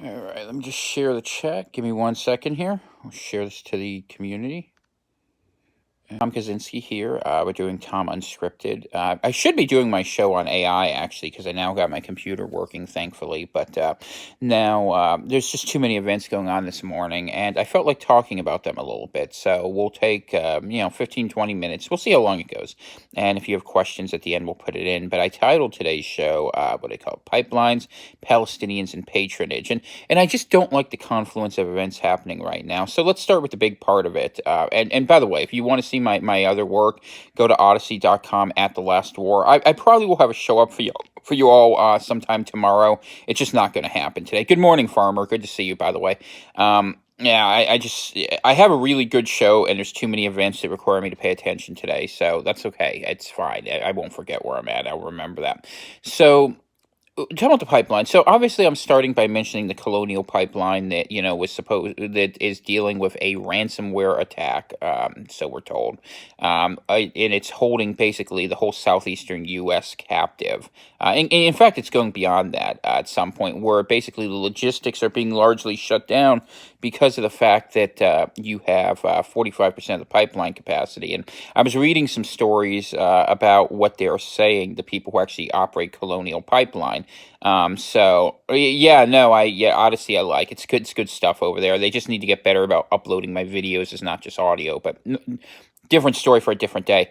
All right, let me just share the chat. Give me 1 second here. I'll share this to the community. Tom Kaczynski here. We're doing Tom Unscripted. I should be doing my show on AI, actually, because I now got my computer working, thankfully. But now there's just too many events going on this morning, and I felt like talking about them a little bit. So we'll take, 15, 20 minutes. We'll see how long it goes. And if you have questions at the end, we'll put it in. But I titled today's show, what I call Pipelines, Palestinians, and Patronage. And I just don't like the confluence of events happening right now. So let's start with the big part of it. And by the way, if you want to see my other work, go to odyssey.com at the last war. I probably will have a show up for you all sometime tomorrow. It's just not going to happen today. Good morning, Farmer. Good to see you, by the way. Yeah, I have a really good show, and there's too many events that require me to pay attention today, so that's okay. It's fine. I won't forget where I'm at. I'll remember that. So talking about the pipeline, so obviously I'm starting by mentioning the Colonial Pipeline that was supposed that is dealing with a ransomware attack. So we're told, and it's holding basically the whole southeastern U.S. captive. And in fact, it's going beyond that at some point, where basically the logistics are being largely shut down because of the fact that you have 45% of the pipeline capacity. And I was reading some stories about what they're saying, the people who actually operate Colonial Pipeline. Odyssey I like. It's good stuff over there. They just need to get better about uploading my videos as not just audio, but different story for a different day.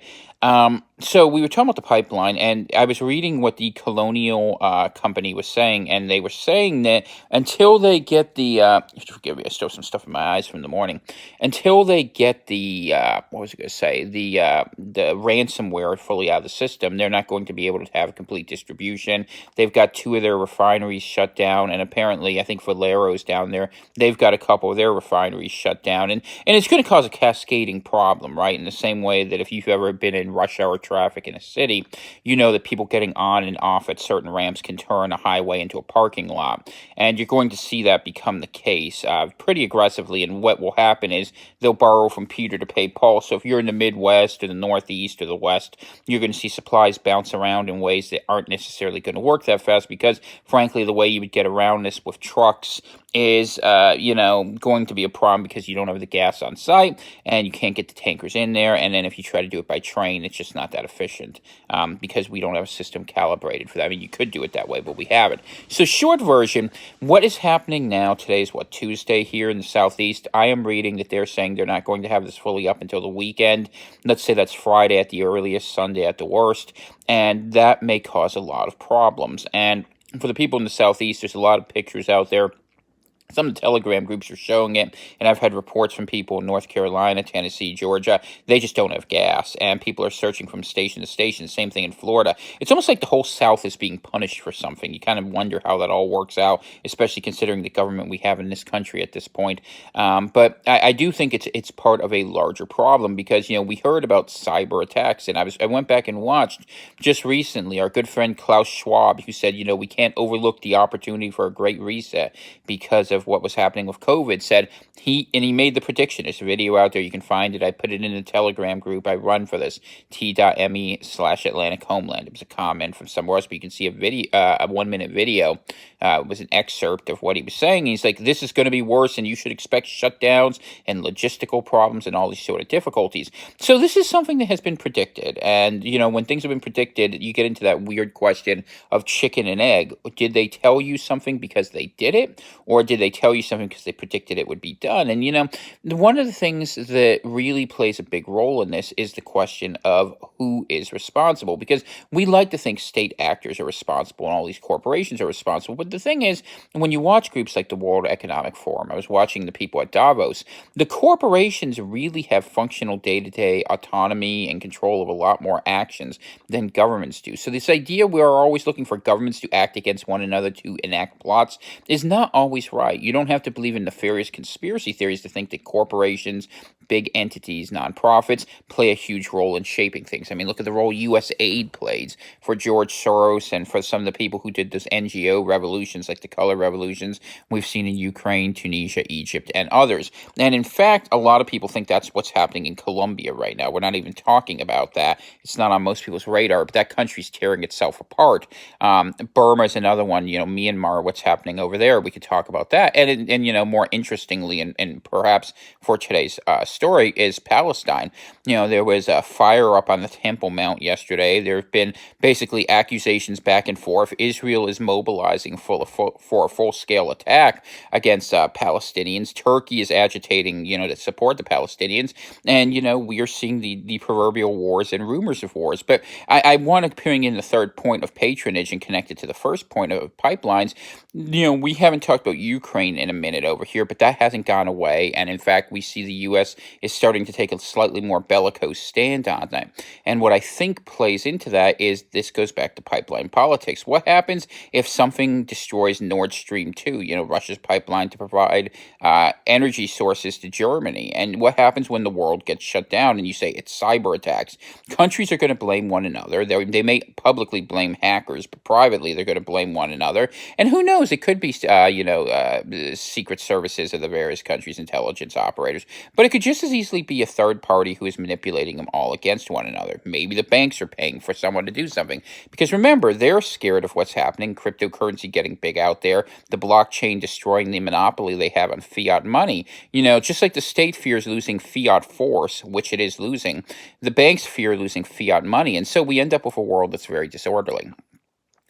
So we were talking about the pipeline, and I was reading what the Colonial company was saying, and they were saying that until they get the forgive me, I still have some stuff in my eyes from the morning. Until they get the what was I going to say, the ransomware fully out of the system, they're not going to be able to have a complete distribution. They've got two of their refineries shut down, and apparently, I think Valero's down there, they've got a couple of their refineries shut down, and it's going to cause a cascading problem, right? In the same way that if you've ever been in rush hour traffic in a city, you know that people getting on and off at certain ramps can turn a highway into a parking lot. And you're going to see that become the case pretty aggressively. And what will happen is they'll borrow from Peter to pay Paul. So if you're in the Midwest or the Northeast or the West, you're going to see supplies bounce around in ways that aren't necessarily going to work that fast because, frankly, the way you would get around this with trucks is, going to be a problem because you don't have the gas on site and you can't get the tankers in there. And then if you try to do it by train, it's just not that efficient because we don't have a system calibrated for that. I mean, you could do it that way, but we haven't. So short version, what is happening now, today is Tuesday here in the Southeast. I am reading that they're saying they're not going to have this fully up until the weekend. Let's say that's Friday at the earliest, Sunday at the worst. And that may cause a lot of problems. And for the people in the Southeast, there's a lot of pictures out there. Some of the Telegram groups are showing it, and I've had reports from people in North Carolina, Tennessee, Georgia. They just don't have gas, and people are searching from station to station. The same thing in Florida. It's almost like the whole South is being punished for something. You kind of wonder how that all works out, especially considering the government we have in this country at this point. But I do think it's part of a larger problem because we heard about cyber attacks, and I went back and watched just recently our good friend Klaus Schwab, who said we can't overlook the opportunity for a great reset because of what was happening with COVID, said he made the prediction. There's a video out there. You can find it. I put it in the Telegram group. I run for this, t.me/Atlantic Homeland. It was a comment from somewhere else, but you can see a video, a 1-minute video. It was an excerpt of what he was saying. He's like, this is going to be worse, and you should expect shutdowns and logistical problems and all these sort of difficulties. So this is something that has been predicted. And, when things have been predicted, you get into that weird question of chicken and egg. Did they tell you something because they did it? Or did they tell you something because they predicted it would be done? And, one of the things that really plays a big role in this is the question of who is responsible. Because we like to think state actors are responsible and all these corporations are responsible. But the thing is, when you watch groups like the World Economic Forum, I was watching the people at Davos, the corporations really have functional day-to-day autonomy and control of a lot more actions than governments do. So this idea we are always looking for governments to act against one another to enact plots is not always right. You don't have to believe in nefarious conspiracy theories to think that corporations, big entities, nonprofits, play a huge role in shaping things. I mean, look at the role U.S. aid plays for George Soros and for some of the people who did those NGO revolutions, like the color revolutions we've seen in Ukraine, Tunisia, Egypt, and others. And in fact, a lot of people think that's what's happening in Colombia right now. We're not even talking about that. It's not on most people's radar, but that country's tearing itself apart. Burma is another one. Myanmar, what's happening over there? We could talk about that. And more interestingly, and perhaps for today's story, is Palestine. There was a fire up on the Temple Mount yesterday. There have been basically accusations back and forth. Israel is mobilizing for a full-scale attack against Palestinians. Turkey is agitating, to support the Palestinians. And, we are seeing the proverbial wars and rumors of wars. But I want to bring in the third point of patronage and connect it to the first point of pipelines. We haven't talked about Ukraine in a minute over here, but that hasn't gone away. And in fact, we see the U.S. is starting to take a slightly more bellicose stand on that. And what I think plays into that is this goes back to pipeline politics. What happens if something destroys Nord Stream 2, Russia's pipeline to provide energy sources to Germany? And what happens when the world gets shut down and you say it's cyber attacks? Countries are going to blame one another. They may publicly blame hackers, but privately they're going to blame one another. And who knows? It could be, secret services of the various countries' intelligence operators. But it could just as easily be a third party who is manipulating them all against one another. Maybe the banks are paying for someone to do something. Because remember, they're scared of what's happening. Cryptocurrency getting big out there. The blockchain destroying the monopoly they have on fiat money. Just like the state fears losing fiat force, which it is losing, the banks fear losing fiat money. And so we end up with a world that's very disorderly.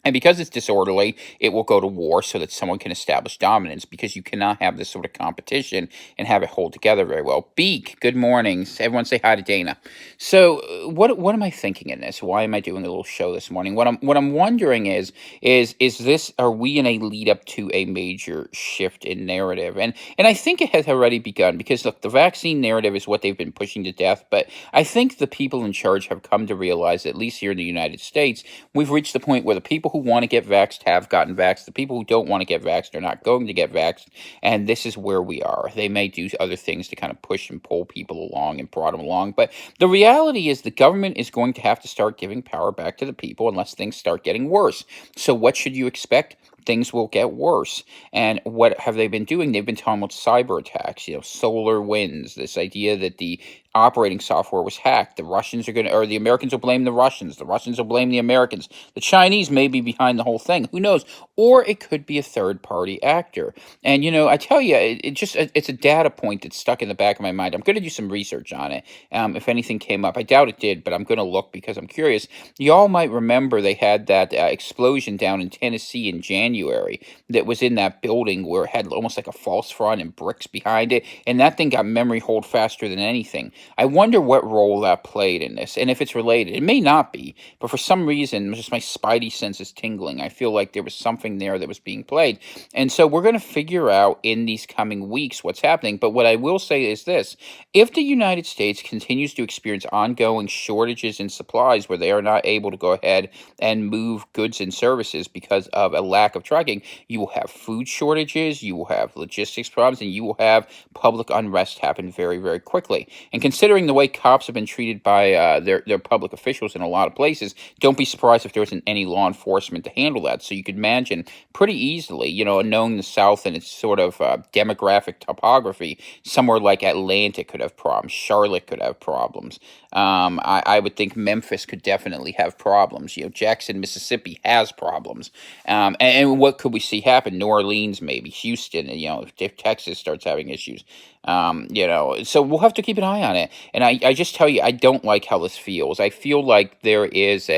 And because it's disorderly, it will go to war so that someone can establish dominance, because you cannot have this sort of competition and have it hold together very well. Beak, good morning. Everyone say hi to Dana. So what am I thinking in this? Why am I doing a little show this morning? What I'm wondering is this, are we in a lead up to a major shift in narrative? And I think it has already begun, because look, the vaccine narrative is what they've been pushing to death, but I think the people in charge have come to realize, at least here in the United States, we've reached the point where the people who want to get vaxxed have gotten vaxxed. The people who don't want to get vaxxed are not going to get vaxxed. And this is where we are. They may do other things to kind of push and pull people along and prod them along. But the reality is the government is going to have to start giving power back to the people unless things start getting worse. So what should you expect? Things will get worse. And what have they been doing? They've been talking about cyber attacks, solar winds, this idea that the operating software was hacked. The Russians are or the Americans will blame the Russians. The Russians will blame the Americans. The Chinese may be behind the whole thing. Who knows? Or it could be a third party actor. And, I tell you, it's a data point that's stuck in the back of my mind. I'm going to do some research on it. If anything came up, I doubt it did, but I'm going to look because I'm curious. Y'all might remember they had that explosion down in Tennessee in January that was in that building where it had almost like a false front and bricks behind it. And that thing got memory hold faster than anything. I wonder what role that played in this, and if it's related. It may not be, but for some reason, just my spidey sense is tingling. I feel like there was something there that was being played. And so we're going to figure out in these coming weeks what's happening. But what I will say is this. If the United States continues to experience ongoing shortages in supplies where they are not able to go ahead and move goods and services because of a lack of trucking, you will have food shortages, you will have logistics problems, and you will have public unrest happen very, very quickly. And considering the way cops have been treated by their public officials in a lot of places, don't be surprised if there isn't any law enforcement to handle that. So you could imagine pretty easily, knowing the South and its sort of demographic topography, somewhere like Atlanta could have problems. Charlotte could have problems. I would think Memphis could definitely have problems. Jackson, Mississippi has problems. And what could we see happen? New Orleans, maybe Houston, if Texas starts having issues. So we'll have to keep an eye on it. And I just tell you, I don't like how this feels. I feel like there is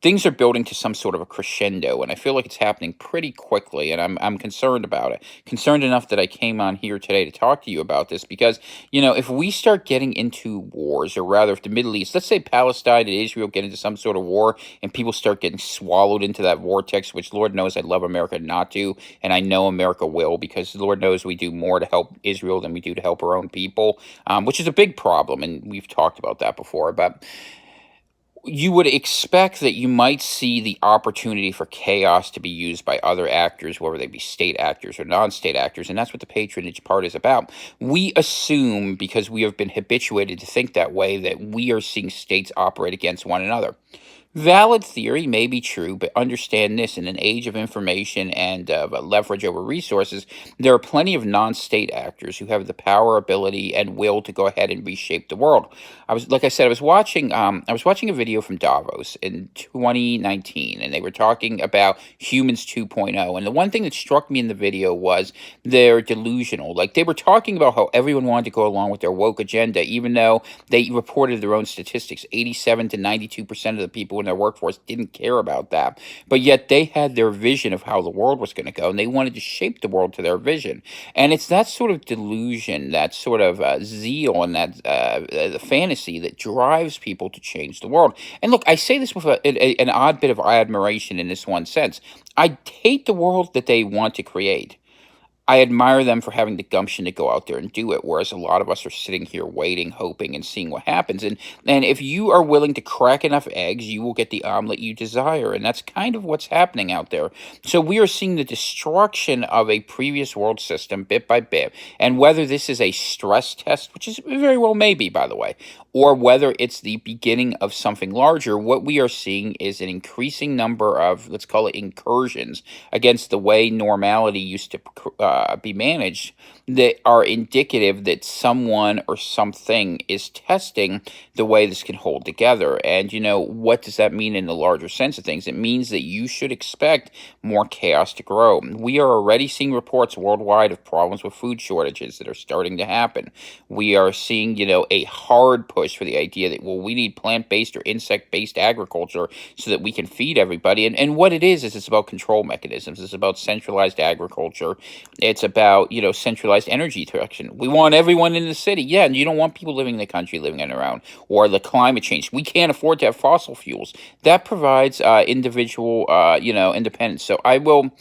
things are building to some sort of a crescendo, and I feel like it's happening pretty quickly, and I'm concerned about it. Concerned enough that I came on here today to talk to you about this, because, if we start getting into wars, or rather if the Middle East, let's say Palestine and Israel get into some sort of war, and people start getting swallowed into that vortex, which Lord knows I'd love America not to, and I know America will, because Lord knows we do more to help Israel than we do to help our own people, which is a big problem, and we've talked about that before, but You would expect that you might see the opportunity for chaos to be used by other actors, whether they be state actors or non-state actors, and that's what the patronage part is about. We assume, because we have been habituated to think that way, that we are seeing states operate against one another. Valid theory may be true, but understand this: in an age of information and leverage over resources, there are plenty of non state actors who have the power, ability, and will to go ahead and reshape the world. Like I said, I was watching a video from Davos in 2019, and they were talking about humans 2.0. And the one thing that struck me in the video was they're delusional. Like, they were talking about how everyone wanted to go along with their woke agenda, even though they reported their own statistics. 87 to 92% of the people in their workforce didn't care about that. But yet they had their vision of how the world was going to go, and they wanted to shape the world to their vision. And it's that sort of delusion, that sort of zeal, and that the fantasy that drives people to change the world. And look, I say this with an odd bit of admiration in this one sense. I hate the world that they want to create. I admire them for having the gumption to go out there and do it, whereas a lot of us are sitting here waiting, hoping, and seeing what happens. And if you are willing to crack enough eggs, you will get the omelet you desire, and that's kind of what's happening out there. So we are seeing the destruction of a previous world system bit by bit, and whether this is a stress test, which is very well maybe, by the way, or whether it's the beginning of something larger, what we are seeing is an increasing number of, let's call it, incursions against the way normality used to be managed, that are indicative that someone or something is testing the way this can hold together. And, what does that mean in the larger sense of things? It means that you should expect more chaos to grow. We are already seeing reports worldwide of problems with food shortages that are starting to happen. We are seeing, a hard push for the idea that, well, we need plant-based or insect-based agriculture so that we can feed everybody. And what it is it's about control mechanisms. It's about centralized agriculture. It's about, centralized energy direction. We want everyone in the city. Yeah, and you don't want people living in the country living in around. Or the climate change. We can't afford to have fossil fuels. That provides individual, independence. So I will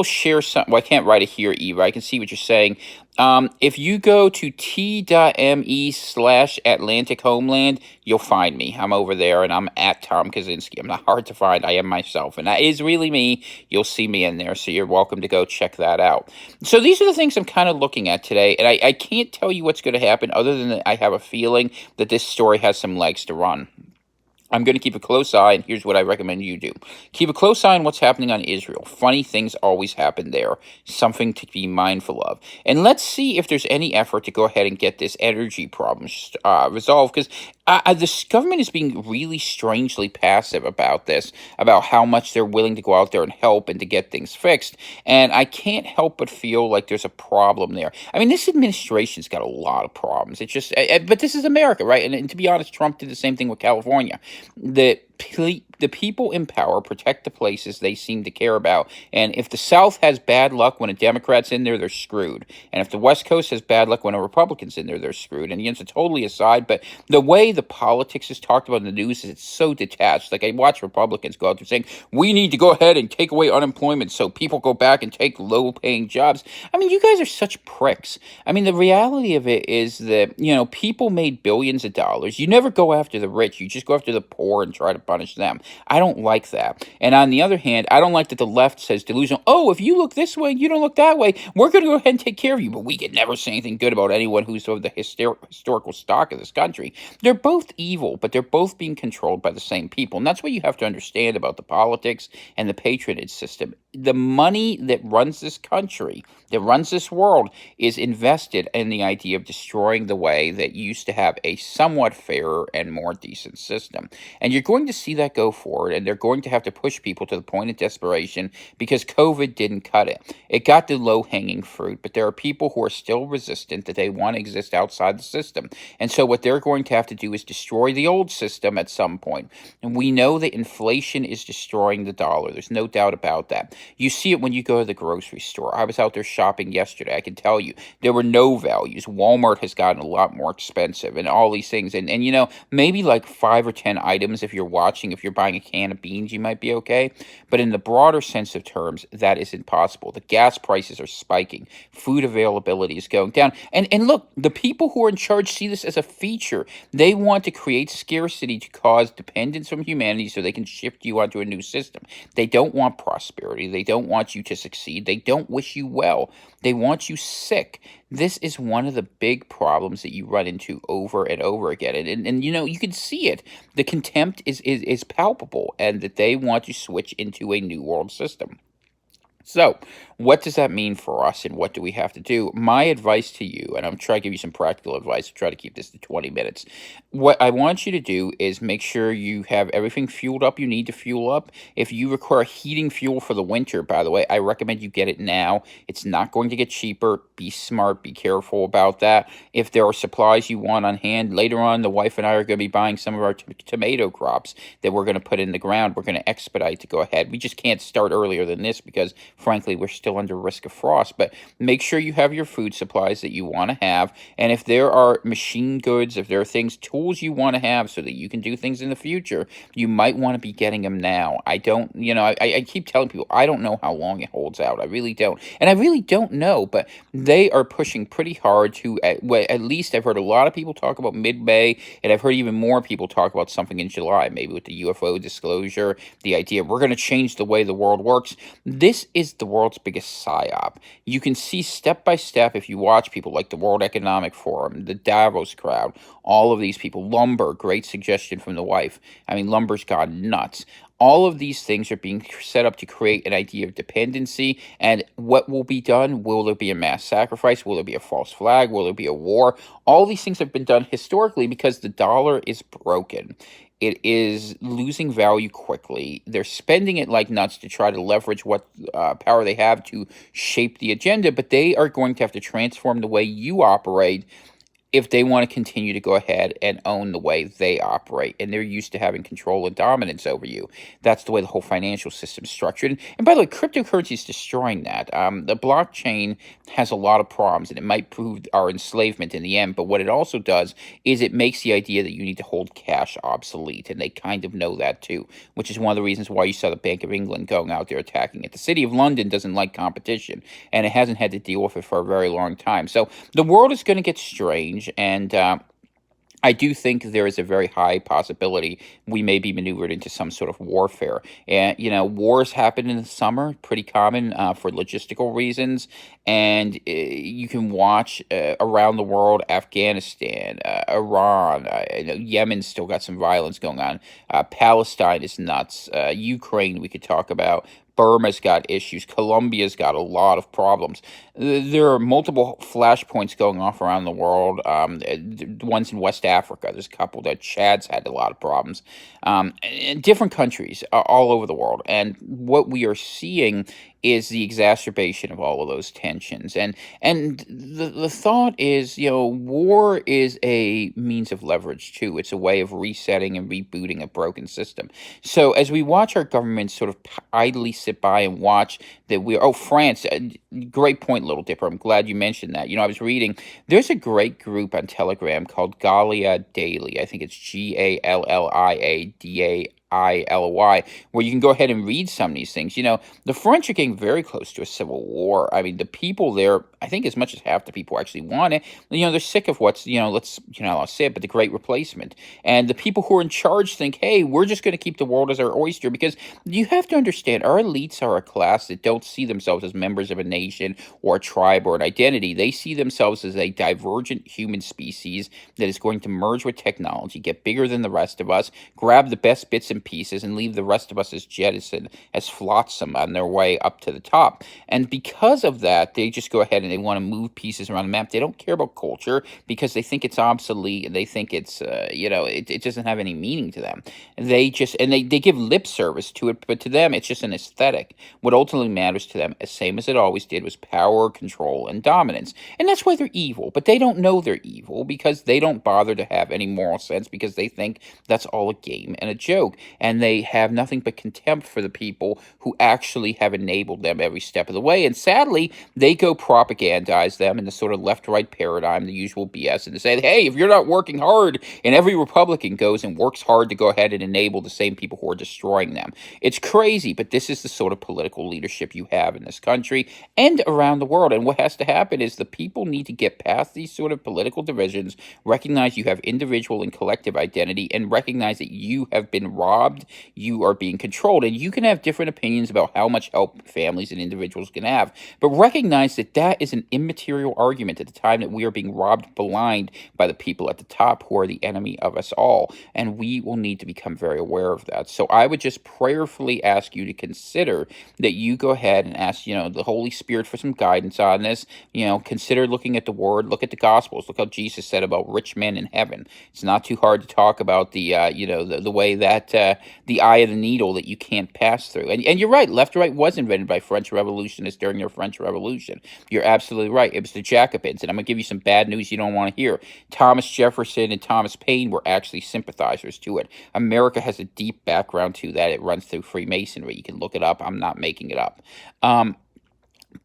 share some. Well, I can't write it here, Eva. I can see what you're saying. If you go to t.me/Atlantic Homeland, you'll find me. I'm over there, and I'm at Tom Kaczynski. I'm not hard to find. I am myself, and that is really me. You'll see me in there, so you're welcome to go check that out. So these are the things I'm kind of looking at today, and I can't tell you what's going to happen other than that I have a feeling that this story has some legs to run. I'm going to keep a close eye, and here's what I recommend you do. Keep a close eye on what's happening on Israel. Funny things always happen there. Something to be mindful of. And let's see if there's any effort to go ahead and get this energy problem resolved, because this government is being really strangely passive about this, about how much they're willing to go out there and help and to get things fixed. And I can't help but feel like there's a problem there. I mean, this administration's got a lot of problems. It's just, but this is America, right? And to be honest, Trump did the same thing with California. The people in power protect the places they seem to care about. And if the South has bad luck when a Democrat's in there, they're screwed. And if the West Coast has bad luck when a Republican's in there, they're screwed. And it's totally aside, but the way the politics is talked about in the news is it's so detached. Like, I watch Republicans go out there saying, we need to go ahead and take away unemployment so people go back and take low-paying jobs. I mean, you guys are such pricks. I mean, the reality of it is that, people made billions of dollars. You never go after the rich. You just go after the poor and try to punish them. I don't like that. And on the other hand, I don't like that the left says delusional, oh, if you look this way, you don't look that way, we're going to go ahead and take care of you. But we can never say anything good about anyone who's of the historical stock of this country. They're both evil, but they're both being controlled by the same people. And that's what you have to understand about the politics and the patronage system. The money that runs this country, that runs this world, is invested in the idea of destroying the way that used to have a somewhat fairer and more decent system. And you're going to see that go forward, and they're going to have to push people to the point of desperation because COVID didn't cut it. It got the low-hanging fruit, but there are people who are still resistant, that they want to exist outside the system. And so what they're going to have to do is destroy the old system at some point. And we know that inflation is destroying the dollar. There's no doubt about that. You see it when you go to the grocery store. I was out there shopping yesterday. I can tell you there were no values. Walmart has gotten a lot more expensive and all these things. And maybe like 5 or 10 items if you're watching, if you're buying a can of beans, you might be okay. But in the broader sense of terms, that is impossible. The gas prices are spiking. Food availability is going down. And look, the people who are in charge see this as a feature. They want to create scarcity to cause dependence from humanity so they can shift you onto a new system. They don't want prosperity. They don't want you to succeed. They don't wish you well. They want you sick. This is one of the big problems that you run into over and over again. And you can see it. The contempt is palpable, and that they want to switch into a new world system. So, what does that mean for us, and what do we have to do? My advice to you, and I'm trying to give you some practical advice, try to keep this to 20 minutes. What I want you to do is make sure you have everything fueled up you need to fuel up. If you require heating fuel for the winter, by the way, I recommend you get it now. It's not going to get cheaper. Be smart, be careful about that. If there are supplies you want on hand, later on, the wife and I are going to be buying some of our tomato crops that we're going to put in the ground. We're going to expedite to go ahead. We just can't start earlier than this because frankly, we're still under risk of frost. But make sure you have your food supplies that you want to have. And if there are machine goods, if there are tools you want to have so that you can do things in the future, you might want to be getting them now. I don't, I keep telling people, I don't know how long it holds out. I really don't. And I really don't know, but they are pushing pretty hard to, at least I've heard a lot of people talk about mid-May, and I've heard even more people talk about something in July, maybe with the UFO disclosure, the idea we're going to change the way the world works. This is the world's biggest psyop. You can see step by step if you watch people like the World Economic Forum, the Davos crowd, all of these people. Lumber, great suggestion from the wife. I mean, lumber's gone nuts. All of these things are being set up to create an idea of dependency. And what will be done? Will there be a mass sacrifice? Will there be a false flag? Will there be a war? All these things have been done historically because the dollar is broken. It is losing value quickly. They're spending it like nuts to try to leverage what power they have to shape the agenda, but they are going to have to transform the way you operate if they want to continue to go ahead and own the way they operate. And they're used to having control and dominance over you. That's the way the whole financial system is structured. And by the way, cryptocurrency is destroying that. The blockchain has a lot of problems, and it might prove our enslavement in the end. But what it also does is it makes the idea that you need to hold cash obsolete. And they kind of know that too, which is one of the reasons why you saw the Bank of England going out there attacking it. The City of London doesn't like competition, and it hasn't had to deal with it for a very long time. So the world is going to get strange. And I do think there is a very high possibility we may be maneuvered into some sort of warfare. And, wars happen in the summer, pretty common for logistical reasons. And you can watch around the world, Afghanistan, Iran, Yemen's still got some violence going on. Palestine is nuts. Ukraine, we could talk about. Burma's got issues. Colombia's got a lot of problems. There are multiple flashpoints going off around the world. Ones in West Africa. There's a couple that Chad's had a lot of problems. In different countries all over the world. And what we are seeing is the exacerbation of all of those tensions. And the thought is, war is a means of leverage too. It's a way of resetting and rebooting a broken system. So as we watch our government sort of idly sit by and watch that France, great point, Little Dipper. I'm glad you mentioned that. I was reading, there's a great group on Telegram called Gallia Daily. I think it's GALLIADAILY, where you can go ahead and read some of these things. The French are getting very close to a civil war. I mean, the people there, I think as much as half the people actually want it, they're sick of what's, I'll say it, but the great replacement. And the people who are in charge think, hey, we're just going to keep the world as our oyster, because you have to understand, our elites are a class that don't see themselves as members of a nation or a tribe or an identity. They see themselves as a divergent human species that is going to merge with technology, get bigger than the rest of us, grab the best bits and pieces, and leave the rest of us as jettisoned, as flotsam on their way up to the top. And because of that, they just go ahead and they want to move pieces around the map. They don't care about culture because they think it's obsolete, and they think it's, it doesn't have any meaning to them. They give lip service to it, but to them, it's just an aesthetic. What ultimately matters to them, as same as it always did, was power, control, and dominance. And that's why they're evil, but they don't know they're evil because they don't bother to have any moral sense, because they think that's all a game and a joke. and they have nothing but contempt for the people who actually have enabled them every step of the way. And sadly, they go propagandize them in the sort of left-right paradigm, the usual BS, and they say, hey, if you're not working hard, and every Republican goes and works hard to go ahead and enable the same people who are destroying them. It's crazy, but this is the sort of political leadership you have in this country and around the world. And what has to happen is the people need to get past these sort of political divisions, recognize you have individual and collective identity, and recognize that you have been robbed, you are being controlled, and you can have different opinions about how much help families and individuals can have, but recognize that that is an immaterial argument at the time that we are being robbed blind by the people at the top who are the enemy of us all, and we will need to become very aware of that. So I would just prayerfully ask you to consider that you go ahead and ask, the Holy Spirit for some guidance on this. Consider looking at the Word, look at the Gospels, look how Jesus said about rich men in heaven. It's not too hard to talk about the way that the eye of the needle that you can't pass through. And you're right, left to right was invented by French revolutionists during their French Revolution. You're absolutely right. It was the Jacobins, and I'm going to give you some bad news you don't want to hear. Thomas Jefferson and Thomas Paine were actually sympathizers to it. America has a deep background to that. It runs through Freemasonry. You can look it up. I'm not making it up.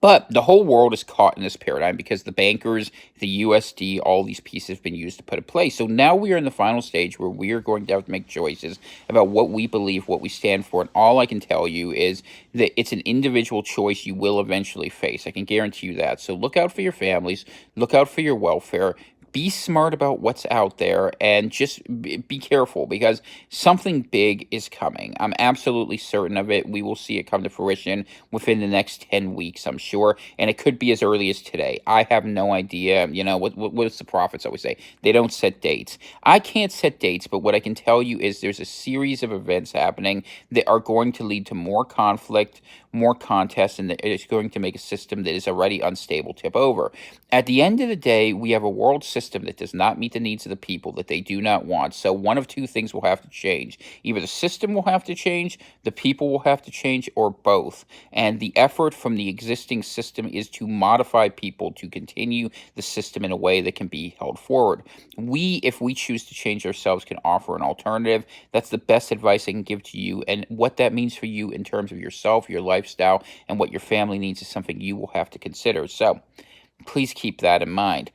But the whole world is caught in this paradigm because the bankers, the USD, all these pieces have been used to put in place. So now we are in the final stage where we are going to have to make choices about what we believe, what we stand for. And all I can tell you is that it's an individual choice you will eventually face. I can guarantee you that. So look out for your families, look out for your welfare. Be smart about what's out there, and just be careful, because something big is coming. I'm absolutely certain of it. We will see it come to fruition within the next 10 weeks, I'm sure. And it could be as early as today. I have no idea. What's the prophets always say? They don't set dates. I can't set dates, but what I can tell you is there's a series of events happening that are going to lead to more conflict, more contest, and that it is going to make a system that is already unstable tip over. At the end of the day, we have a world system that does not meet the needs of the people, that they do not want. So one of two things will have to change. Either the system will have to change, the people will have to change, or both. And the effort from the existing system is to modify people to continue the system in a way that can be held forward. We, if we choose to change ourselves, can offer an alternative. That's the best advice I can give to you. And what that means for you in terms of yourself, your lifestyle, and what your family needs is something you will have to consider. So please keep that in mind.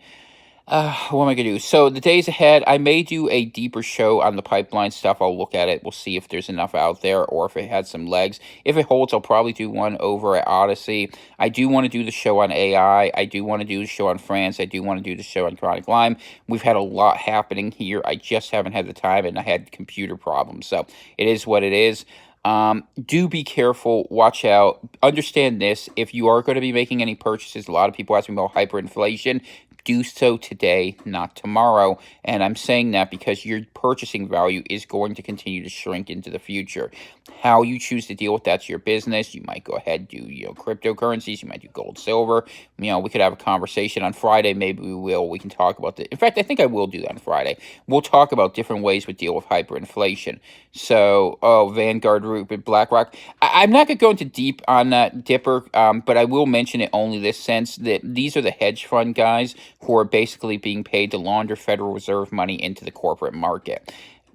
What am I going to do? So the days ahead, I may do a deeper show on the pipeline stuff. I'll look at it. We'll see if there's enough out there or if it has some legs. If it holds, I'll probably do one over at Odyssey. I do want to do the show on AI. I do want to do the show on France. I do want to do the show on chronic Lyme. We've had a lot happening here. I just haven't had the time, and I had computer problems. So it is what it is. Do be careful, watch out, understand this. If you are going to be making any purchases, a lot of people ask me about hyperinflation. Do so today, not tomorrow. And I'm saying that because your purchasing value is going to continue to shrink into the future. How you choose to deal with that's your business. You might go ahead and do cryptocurrencies. You might do gold, silver. We could have a conversation on Friday. Maybe we will. We can talk about that. In fact, I think I will do that on Friday. We'll talk about different ways we deal with hyperinflation. So, Vanguard Group, BlackRock. I'm not going to go into deep on that Dipper, but I will mention it only this sense that these are the hedge fund guys who are basically being paid to launder Federal Reserve money into the corporate market.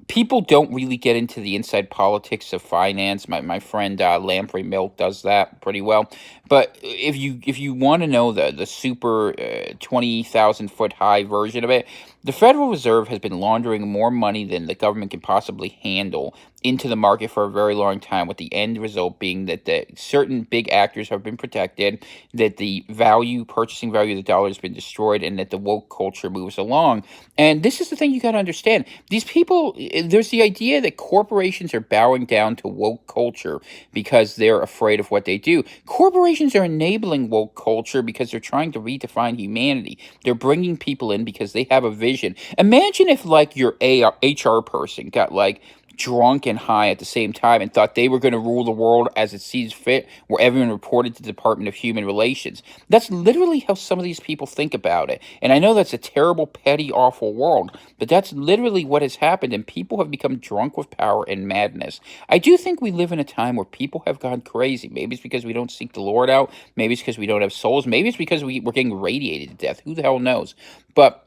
People don't really get into the inside politics of finance. My friend Lamprey Milk does that pretty well. But if you want to know the super 20,000 foot high version of it, the Federal Reserve has been laundering more money than the government can possibly handle into the market for a very long time, with the end result being that the certain big actors have been protected, that the purchasing value of the dollar has been destroyed, and that the woke culture moves along. And this is the thing you got to understand. These people, there's the idea that corporations are bowing down to woke culture because they're afraid of what they do. Corporations are enabling woke culture because they're trying to redefine humanity. They're bringing people in because they have a vision. Imagine if, your HR person got, drunk and high at the same time and thought they were going to rule the world as it sees fit, where everyone reported to the Department of Human Relations. That's literally how some of these people think about it. And I know that's a terrible, petty, awful world, but that's literally what has happened, and people have become drunk with power and madness. I do think we live in a time where people have gone crazy. Maybe it's because we don't seek the Lord out. Maybe it's because we don't have souls. Maybe it's because we're getting radiated to death. Who the hell knows? But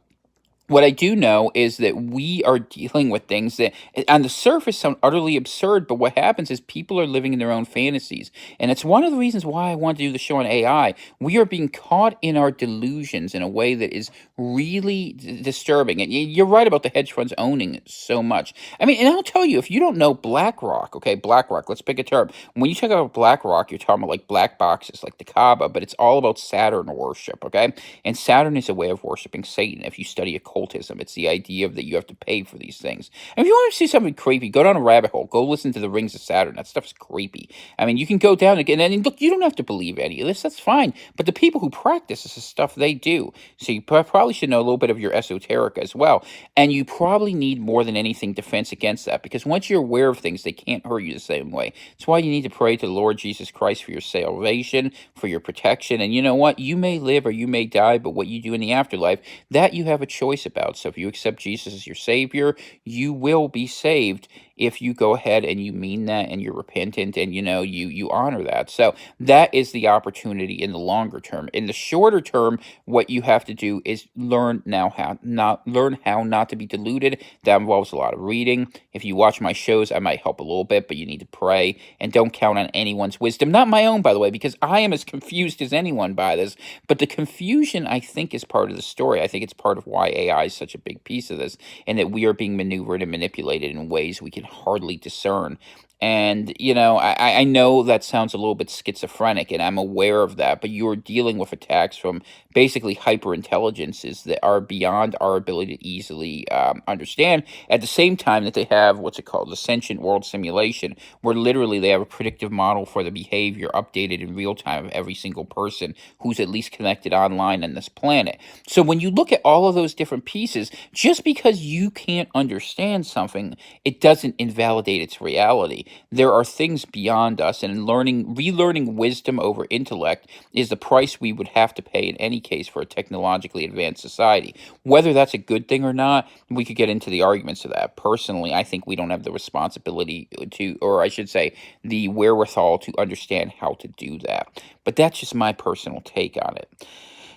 What I do know is that we are dealing with things that on the surface sound utterly absurd, but what happens is people are living in their own fantasies. And it's one of the reasons why I want to do the show on AI. We are being caught in our delusions in a way that is really disturbing. And you're right about the hedge funds owning so much. I mean, and I'll tell you, if you don't know BlackRock, okay, BlackRock, let's pick a term. When you talk about BlackRock, you're talking about like black boxes, like the Kaaba, but it's all about Saturn worship, okay? And Saturn is a way of worshiping Satan. If you study occultism, it's the idea of that you have to pay for these things. And if you want to see something creepy, go down a rabbit hole. Go listen to the Rings of Saturn. That stuff's creepy. I mean, you can go down again, and look, you don't have to believe any of this. That's fine. But the people who practice this is stuff they do. So you probably should know a little bit of your esoteric as well. And you probably need more than anything defense against that, because once you're aware of things, they can't hurt you the same way. That's why you need to pray to the Lord Jesus Christ for your salvation, for your protection. And you know what? You may live or you may die, but what you do in the afterlife, that you have a choice about. So if you accept Jesus as your Savior, you will be saved if you go ahead and you mean that and you're repentant and you honor that. So that is the opportunity in the longer term. In the shorter term, what you have to do is learn how not to be deluded. That involves a lot of reading. If you watch my shows, I might help a little bit, but you need to pray and don't count on anyone's wisdom. Not my own, by the way, because I am as confused as anyone by this. But the confusion, I think, is part of the story. I think it's part of why AI is such a big piece of this, and that we are being maneuvered and manipulated in ways we can hardly discern. And, I know that sounds a little bit schizophrenic, and I'm aware of that, but you're dealing with attacks from basically hyper intelligences that are beyond our ability to easily understand. At the same time that they have what's it called, the sentient world simulation, where literally they have a predictive model for the behavior updated in real time of every single person who's at least connected online on this planet. So when you look at all of those different pieces, just because you can't understand something, it doesn't invalidate its reality. There are things beyond us, and relearning wisdom over intellect is the price we would have to pay in any case for a technologically advanced society. Whether that's a good thing or not, we could get into the arguments of that. Personally, I think we don't have the responsibility to, or I should say, the wherewithal to understand how to do that. But that's just my personal take on it.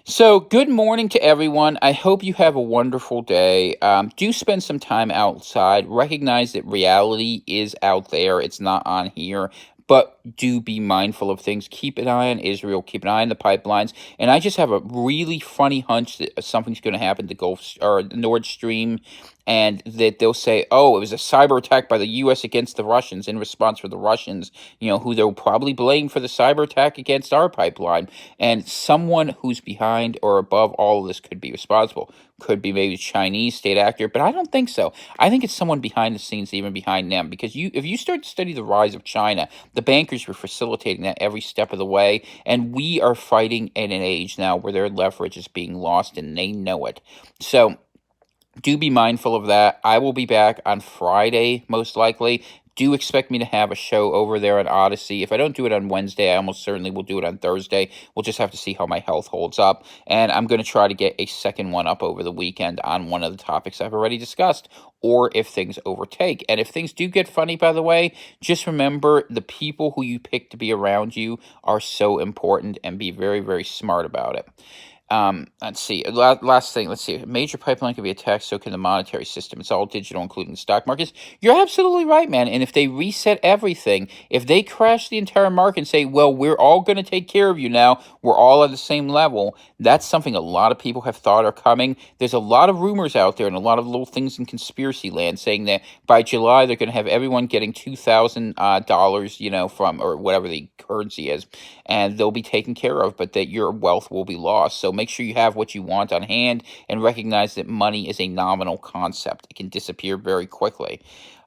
So, good morning to everyone. I hope you have a wonderful day. Do spend some time outside. Recognize that reality is out there, it's not on here. But do be mindful of things. Keep an eye on Israel. Keep an eye on the pipelines. And I just have a really funny hunch that something's going to happen to Gulf or Nord Stream, and that they'll say, "Oh, it was a cyber attack by the U.S. against the Russians in response for the Russians." Who they'll probably blame for the cyber attack against our pipeline. And someone who's behind or above all of this could be responsible. Could be maybe a Chinese state actor, but I don't think so. I think it's someone behind the scenes, even behind them, because if you start to study the rise of China, the bankers were facilitating that every step of the way, and we are fighting in an age now where their leverage is being lost, and they know it. So do be mindful of that. I will be back on Friday, most likely. Do expect me to have a show over there on Odyssey. If I don't do it on Wednesday, I almost certainly will do it on Thursday. We'll just have to see how my health holds up. And I'm going to try to get a second one up over the weekend on one of the topics I've already discussed, or if things overtake. And if things do get funny, by the way, just remember the people who you pick to be around you are so important, and be very, very smart about it. Let's see. Last thing. Let's see. A major pipeline can be attacked, so can the monetary system. It's all digital, including the stock markets. You're absolutely right, man. And if they reset everything, if they crash the entire market and say, well, we're all going to take care of you now, we're all at the same level, that's something a lot of people have thought are coming. There's a lot of rumors out there and a lot of little things in conspiracy land saying that by July, they're going to have everyone getting $2,000, from, or whatever the currency is, and they'll be taken care of, but that your wealth will be lost. So make sure you have what you want on hand, and recognize that money is a nominal concept. It can disappear very quickly.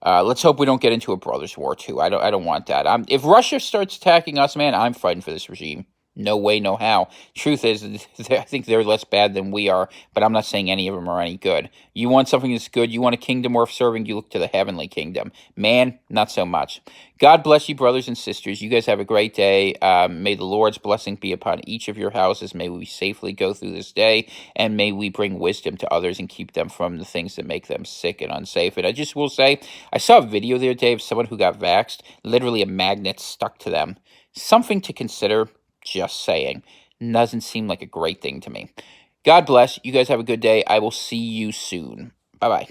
Let's hope we don't get into a brothers' war too. I don't want that. If Russia starts attacking us, man, I'm fighting for this regime. No way, no how. Truth is, I think they're less bad than we are, but I'm not saying any of them are any good. You want something that's good, you want a kingdom worth serving, you look to the heavenly kingdom. Man, not so much. God bless you, brothers and sisters. You guys have a great day. May the Lord's blessing be upon each of your houses. May we safely go through this day, and may we bring wisdom to others and keep them from the things that make them sick and unsafe. And I just will say, I saw a video the other day of someone who got vaxxed, literally a magnet stuck to them. Something to consider. Just saying. Doesn't seem like a great thing to me. God bless. You guys have a good day. I will see you soon. Bye bye.